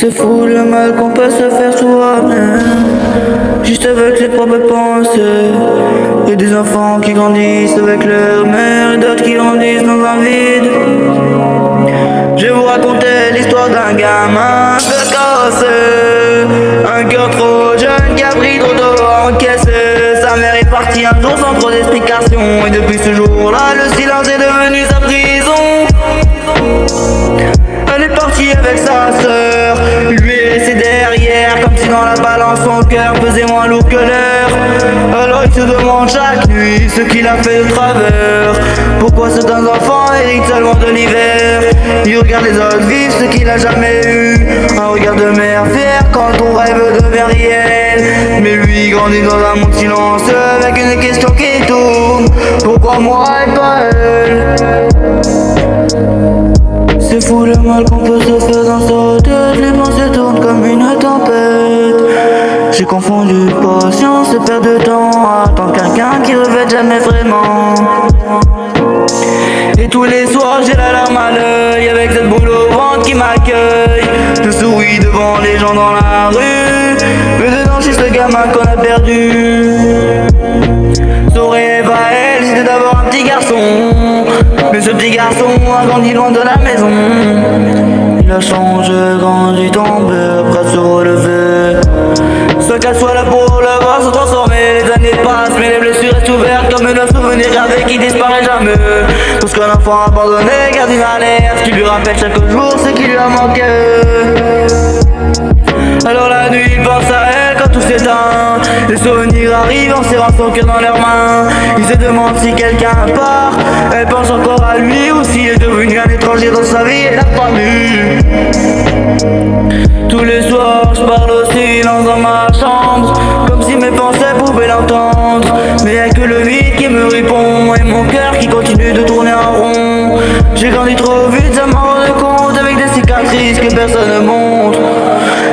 C'est fou le mal qu'on peut se faire soi-même, juste avec ses propres pensées. Y'a des enfants qui grandissent avec leur mère et d'autres qui grandissent dans un vide. Je vais vous raconter l'histoire d'un gamin peu cassé, un cœur trop jeune qui a pris trop d'eau à encaisser. Sa mère est partie un jour sans trop d'explications, et depuis ce jour-là le silence est devenu sa prison. Elle est partie avec sa sœur, lui est laissé derrière, comme si dans la balance son cœur pesait moins lourd que l'air. Alors il se demande chaque nuit ce qu'il a fait de travers. Pourquoi certains enfants héritent seulement de l'hiver? Il regarde les autres vivre ce qu'il a jamais eu, un regard de mère fière quand ton rêve devient réel. Mais lui grandit dans un monde silencieux avec une question qui tourne: pourquoi moi et pas elle? C'est fou le mal qu'on peut se faire dans sa tête, les pensées tournent comme une tempête. J'ai confondu patience et perte de temps, attends quelqu'un qui revête jamais vraiment. Et tous les soirs j'ai la larme à l'œil, avec cette boule au ventre qui m'accueille. Je souris devant les gens dans la rue, mais dedans je suis ce gamin qu'on a perdu. Son rêve à elle c'était d'avoir un petit garçon, mais ce petit garçon a grandi loin de la maison. Il a changé, grandi, tombé, après se relever. Soit qu'elle soit là pour le voir se transformer. Les années passent mais les blessures restent ouvertes comme un souvenir gravé qui disparaît jamais. Parce qu'un enfant abandonné garde une alerte qui lui rappelle chaque jour ce qui lui a manqué. Alors la nuit il pense à elle quand tout s'éteint, les souvenirs arrivent en serrant son cœur dans leurs mains. Il se demande si quelqu'un part, elle pense encore à lui, ou s'il est devenu un étranger dans sa vie et l'a pas vu. Tous les soirs je parle au silence dans ma chambre, comme si mes pensées pouvaient l'entendre. Mais y'a que le vide qui me répond, et mon cœur qui continue de tourner en rond. J'ai grandi trop vite, ça m'en rend compte, avec des cicatrices que personne ne montre.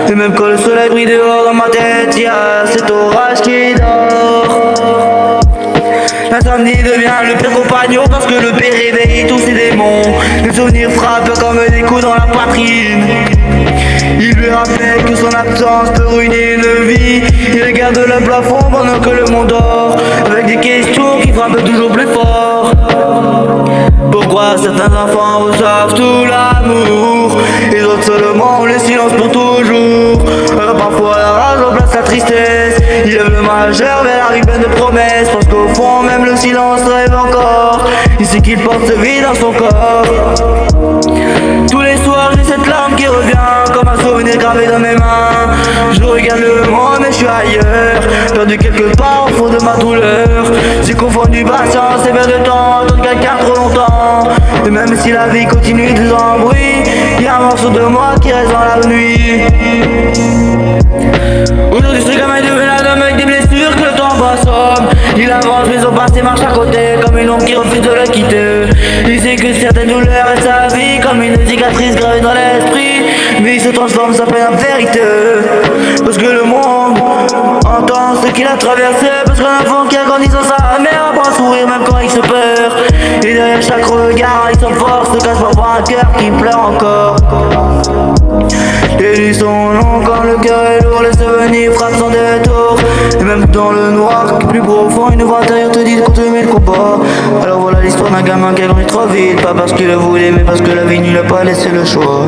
Et même quand le soleil brille dehors dans ma tête, y'a cet orage qui dort. L'insomnie devient le pire compagnon parce que le pire réveille tous ses démons. Les souvenirs frappent comme des coups dans la poitrine. Il lui rappelle que son absence peut ruiner une vie. Il regarde le plafond pendant que le monde dort, avec des questions qui frappent toujours plus fort. Pourquoi certains enfants reçoivent tout l'amour et d'autres seulement ont le silence pour toujours? Parfois la rage remplace la tristesse, il lève le majeur vers la ribelle de promesses. Parce qu'au fond même le silence rêve encore, il sait qu'il porte ce vide dans son corps. Tous les soirs j'ai cette larme qui revient comme un souvenir gravé dans mes mains. Je regarde le monde mais je suis ailleurs, perdu quelque part au fond de ma douleur. J'ai confondu patience et perte de temps, attendre quelqu'un trop longtemps. Et même si la vie continue de sans bruit, y'a un morceau de moi qui reste dans la nuit. Aujourd'hui ce gamin est devenu un homme avec des blessures que le temps assomme. Il avance mais son passé marche à côté comme une ombre qui refuse de le quitter. Il sait que certaines douleurs restent sa vie comme une cicatrice gravée dans l'esprit, mais il se transforme sa peine en vérité. Parce que le monde entend ce qu'il a traversé. Parce qu'un enfant qui a grandi sans sa mère apprend à sourire même quand il se perd. Et derrière chaque regard il s'enforce, se cache parfois un cœur qui pleure encore. Les nuits sont longues quand le cœur est lourd, les souvenirs frappent sans détour. Et même dans le noir plus profond, une voix intérieure te dit de continuer le combat. Alors voilà l'histoire d'un gamin qui a grandi trop vite, pas parce qu'il le voulait mais parce que la vie ne lui a pas laissé le choix.